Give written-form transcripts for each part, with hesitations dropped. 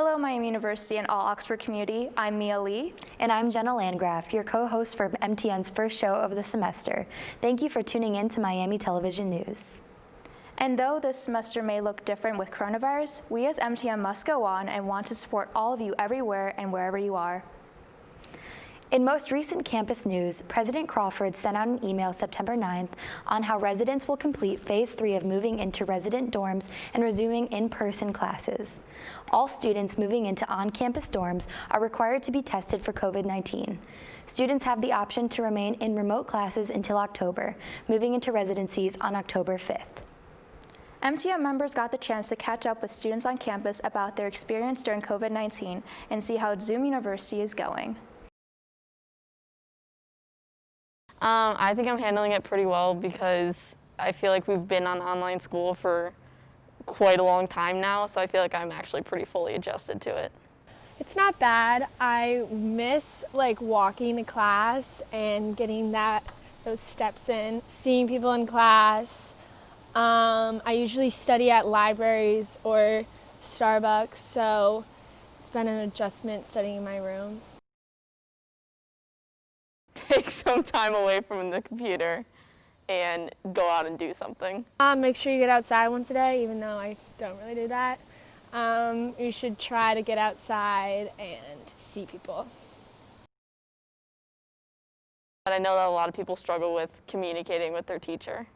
Hello, Miami University and all Oxford community. I'm Mia Lee. And I'm Jenna Landgraf, your co-host for MTN's first show of the semester. Thank you for tuning in to Miami Television News. And though this semester may look different with coronavirus, we as MTN must go on and want to support all of you everywhere and wherever you are. In most recent campus news, President Crawford sent out an email September 9th on how residents will complete Phase 3 of moving into resident dorms and resuming in-person classes. All students moving into on-campus dorms are required to be tested for COVID-19. Students have the option to remain in remote classes until October, moving into residencies on October 5th. MTN members got the chance to catch up with students on campus about their experience during COVID-19 and see how Zoom University is going. I think I'm handling it pretty well because I feel like we've been on online school for quite a long time now, so I feel like I'm actually pretty fully adjusted to it. It's not bad. I miss walking to class and getting those steps in, seeing people in class. I usually study at libraries or Starbucks, so it's been an adjustment studying in my room. Take some time away from the computer and go out and do something. Make sure you get outside once a day, even though I don't really do that. You should try to get outside and see people. But I know that a lot of people struggle with communicating with their teacher.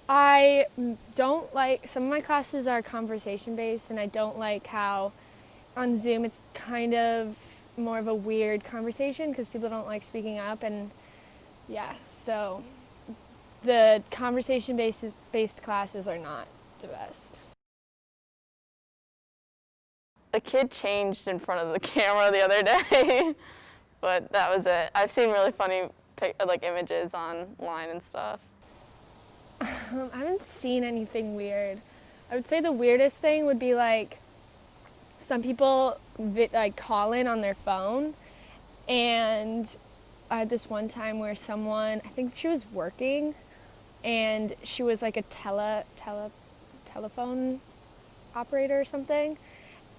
I don't some of my classes are conversation-based, and I don't like how on Zoom it's kind of more of a weird conversation because people don't like speaking up, and so the conversation-based classes are not the best. A kid changed in front of the camera the other day, but that was it. I've seen really funny images online and stuff. I haven't seen anything weird. I would say the weirdest thing would be some people call in on their phone, and I had this one time where someone, I think she was working, and she was a telephone operator or something,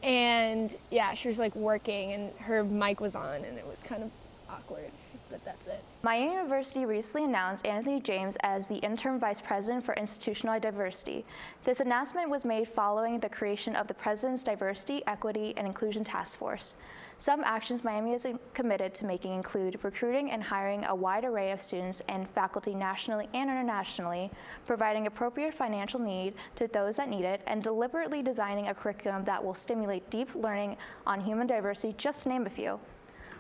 and she was working and her mic was on, and it was kind of awkward, but that's it. Miami University recently announced Anthony James as the interim vice president for institutional diversity. This announcement was made following the creation of the President's Diversity, Equity, and Inclusion Task Force. Some actions Miami is committed to making include recruiting and hiring a wide array of students and faculty nationally and internationally, providing appropriate financial need to those that need it, and deliberately designing a curriculum that will stimulate deep learning on human diversity, just to name a few.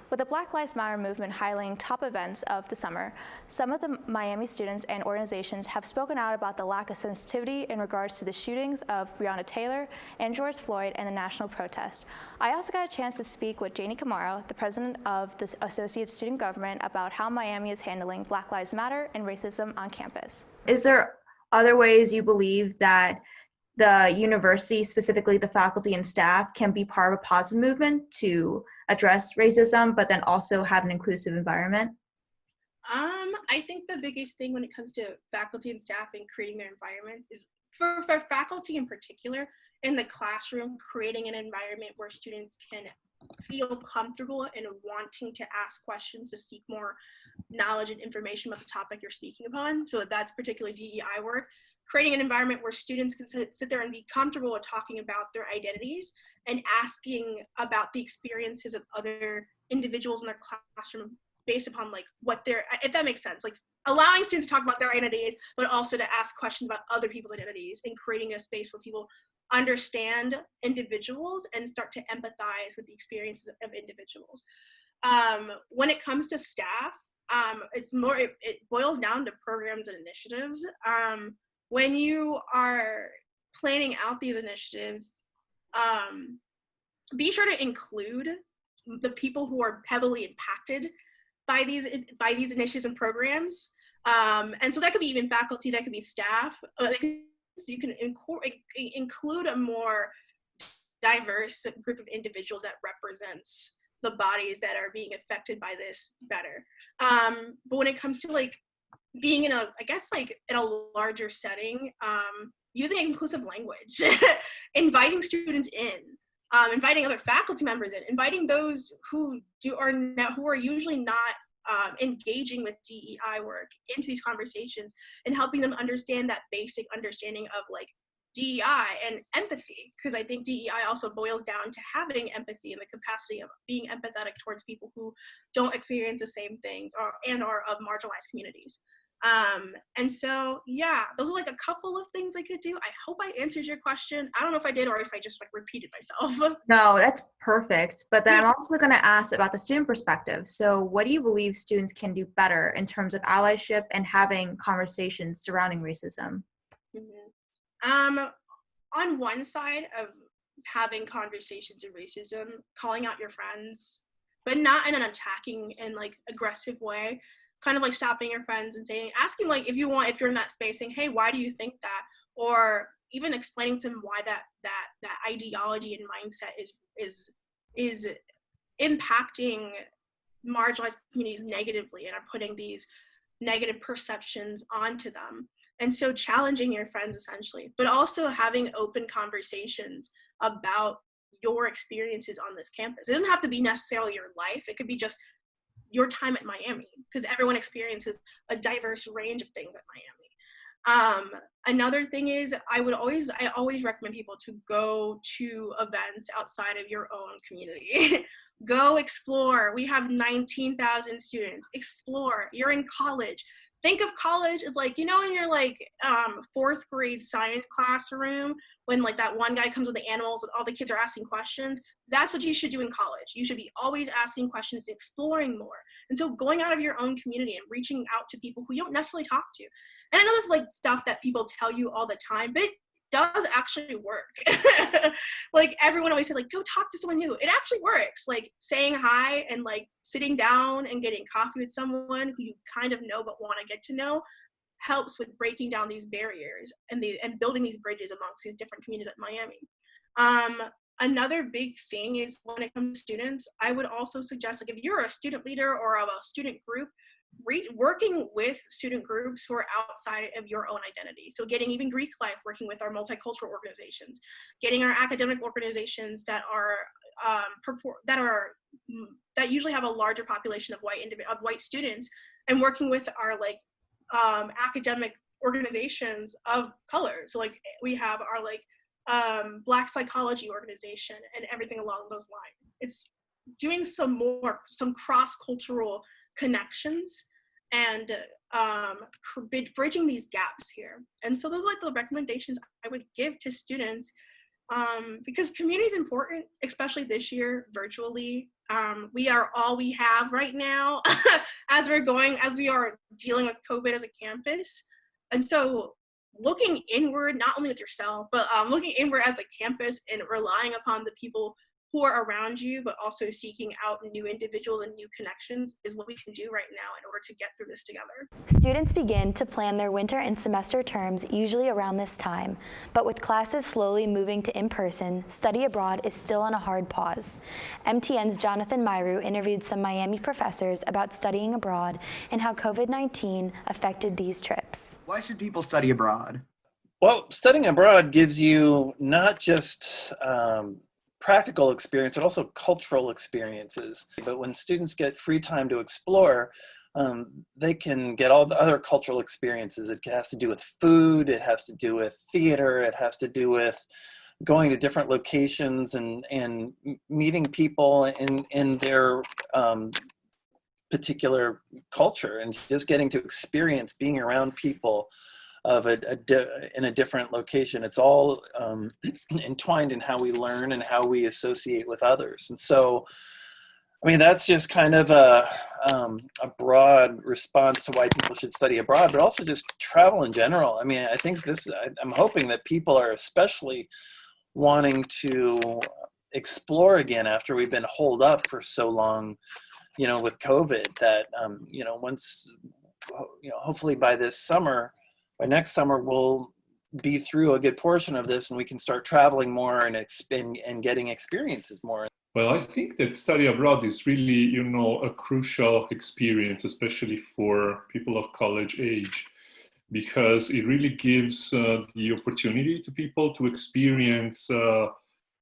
With the Black Lives Matter movement highlighting top events of the summer, some of the Miami students and organizations have spoken out about the lack of sensitivity in regards to the shootings of Breonna Taylor and George Floyd and the national protest. I also got a chance to speak with Janie Camaro, the president of the Associate Student Government, about how Miami is handling Black Lives Matter and racism on campus. Is there other ways you believe that the university, specifically the faculty and staff, can be part of a positive movement to address racism, but then also have an inclusive environment? I think the biggest thing when it comes to faculty and staff and creating their environments is for faculty in particular, in the classroom, creating an environment where students can feel comfortable and wanting to ask questions to seek more knowledge and information about the topic you're speaking upon. So that's particularly DEI work. Creating an environment where students can sit there and be comfortable with talking about their identities and asking about the experiences of other individuals in their classroom based upon what they're, if that makes sense, allowing students to talk about their identities, but also to ask questions about other people's identities, and creating a space where people understand individuals and start to empathize with the experiences of individuals. When it comes to staff, it boils down to programs and initiatives. When you are planning out these initiatives, be sure to include the people who are heavily impacted by these initiatives and programs. And so that could be even faculty, that could be staff. So you can include a more diverse group of individuals that represents the bodies that are being affected by this better. But when it comes to being in in a larger setting, using inclusive language, inviting students in, inviting other faculty members in, inviting those who are usually not engaging with DEI work into these conversations, and helping them understand that basic understanding of like DEI and empathy, because I think DEI also boils down to having empathy and the capacity of being empathetic towards people who don't experience the same things and are of marginalized communities. And so, yeah, those are like a couple of things I could do. I hope I answered your question. I don't know if I did or if I just like repeated myself. No, that's perfect. But then I'm also going to ask about the student perspective. So, what do you believe students can do better in terms of allyship and having conversations surrounding racism? On one side of having conversations of racism, calling out your friends, but not in an attacking and like aggressive way, kind of like stopping your friends and asking like if you're in that space, saying, hey, why do you think that? Or even explaining to them why that ideology and mindset is impacting marginalized communities negatively and are putting these negative perceptions onto them. And so challenging your friends essentially, but also having open conversations about your experiences on this campus. It doesn't have to be necessarily your life. It could be just your time at Miami, because everyone experiences a diverse range of things at Miami. Another thing is I always recommend people to go to events outside of your own community. Go explore. We have 19,000 students. Explore. You're in college. Think of college as like, in your like fourth grade science classroom, when like that one guy comes with the animals and all the kids are asking questions. That's what you should do in college. You should be always asking questions, exploring more. And so going out of your own community and reaching out to people who you don't necessarily talk to. And I know this is like stuff that people tell you all the time, but it does actually work. Like everyone always said, like, go talk to someone new. It actually works. Like saying hi and like sitting down and getting coffee with someone who you kind of know but want to get to know helps with breaking down these barriers and building these bridges amongst these different communities at Miami. Another big thing is when it comes to students, I would also suggest, like if you're a student leader or of a student group, working with student groups who are outside of your own identity. So getting even Greek Life, working with our multicultural organizations, getting our academic organizations that usually have a larger population of white students, and working with our like academic organizations of color. So like we have our like Black psychology organization and everything along those lines. It's doing some cross-cultural connections and bridging these gaps here. And so those are like the recommendations I would give to students, because community is important, especially this year virtually. We are all we have right now as we are dealing with COVID as a campus. And so looking inward, not only with yourself, but looking inward as a campus and relying upon the people who are around you, but also seeking out new individuals and new connections is what we can do right now in order to get through this together. Students begin to plan their winter and semester terms usually around this time, but with classes slowly moving to in-person, study abroad is still on a hard pause. MTN's Jonathan Myru interviewed some Miami professors about studying abroad and how COVID-19 affected these trips. Why should people study abroad? Well, studying abroad gives you not just practical experience, but also cultural experiences. But when students get free time to explore, they can get all the other cultural experiences. It has to do with food, it has to do with theater, it has to do with going to different locations and meeting people in their particular culture, and just getting to experience being around people of in a different location. It's all entwined in how we learn and how we associate with others. And so, I mean, that's just kind of a broad response to why people should study abroad, but also just travel in general. I mean, I think I'm hoping that people are especially wanting to explore again after we've been holed up for so long, with COVID, that, once, hopefully by next summer, we'll be through a good portion of this and we can start traveling more and getting experiences more. Well, I think that study abroad is really, a crucial experience, especially for people of college age, because it really gives the opportunity to people to experience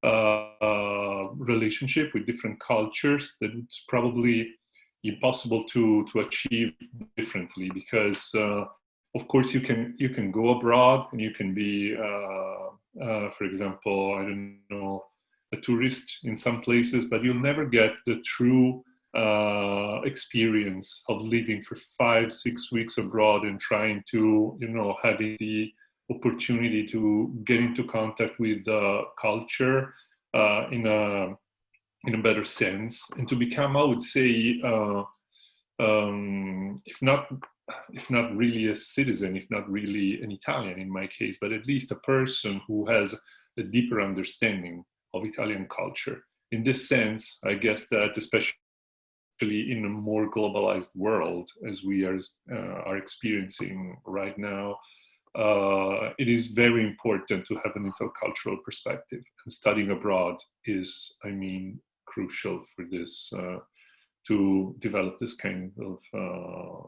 relationship with different cultures that it's probably impossible to achieve differently, because of course you can go abroad and you can be for example, I don't know, a tourist in some places, but you'll never get the true experience of living for 5-6 weeks abroad and trying to, having the opportunity to get into contact with the culture in a better sense, and to become, I would say, if not really a citizen, if not really an Italian in my case, but at least a person who has a deeper understanding of Italian culture. In this sense, I guess that especially in a more globalized world, as we are experiencing right now, it is very important to have an intercultural perspective. And studying abroad is, crucial for this, to develop this kind of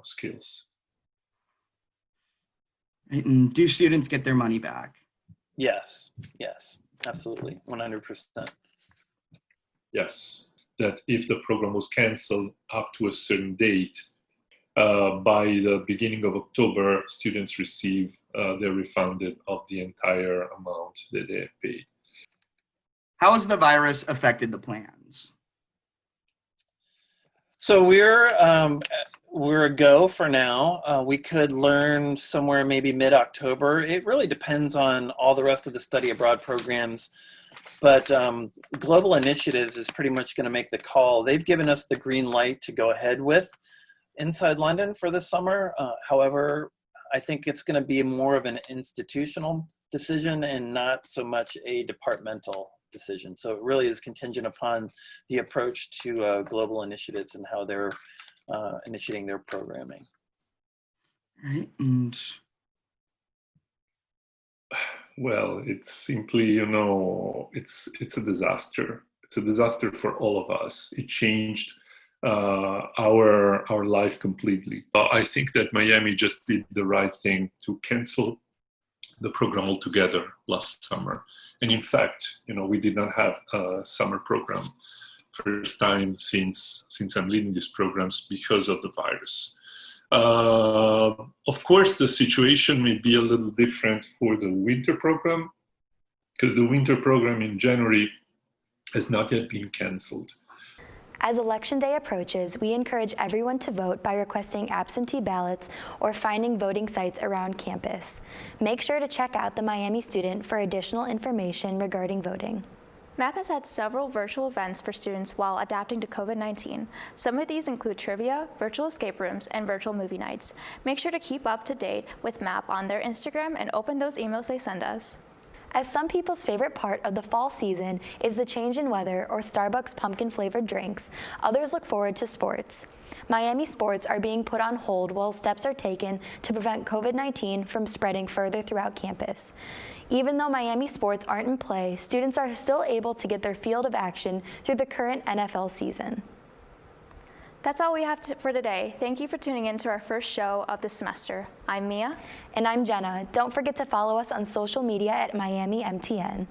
skills. And do students get their money back? Yes, absolutely, 100%. Yes, that if the program was canceled up to a certain date, by the beginning of October, students receive they're refunded of the entire amount that they have paid. How has the virus affected the plans? So we're a go for now. We could learn somewhere maybe mid-October. It really depends on all the rest of the study abroad programs. But Global Initiatives is pretty much going to make the call. They've given us the green light to go ahead with Inside London for the summer. However, I think it's going to be more of an institutional decision and not so much a departmental decision. So it really is contingent upon the approach to Global Initiatives and how they're initiating their programming. Right. And well, it's simply, it's a disaster. It's a disaster for all of us. It changed our life completely. I think that Miami just did the right thing to cancel the program altogether last summer. And in fact, we did not have a summer program first time since I'm leading these programs because of the virus. Of course, the situation may be a little different for the winter program, because the winter program in January has not yet been canceled. As Election Day approaches, we encourage everyone to vote by requesting absentee ballots or finding voting sites around campus. Make sure to check out the Miami Student for additional information regarding voting. MAP has had several virtual events for students while adapting to COVID-19. Some of these include trivia, virtual escape rooms, and virtual movie nights. Make sure to keep up to date with MAP on their Instagram and open those emails they send us. As some people's favorite part of the fall season is the change in weather or Starbucks pumpkin-flavored drinks, others look forward to sports. Miami sports are being put on hold while steps are taken to prevent COVID-19 from spreading further throughout campus. Even though Miami sports aren't in play, students are still able to get their field of action through the current NFL season. That's all we have for today. Thank you for tuning in to our first show of the semester. I'm Mia. And I'm Jenna. Don't forget to follow us on social media at Miami MTN.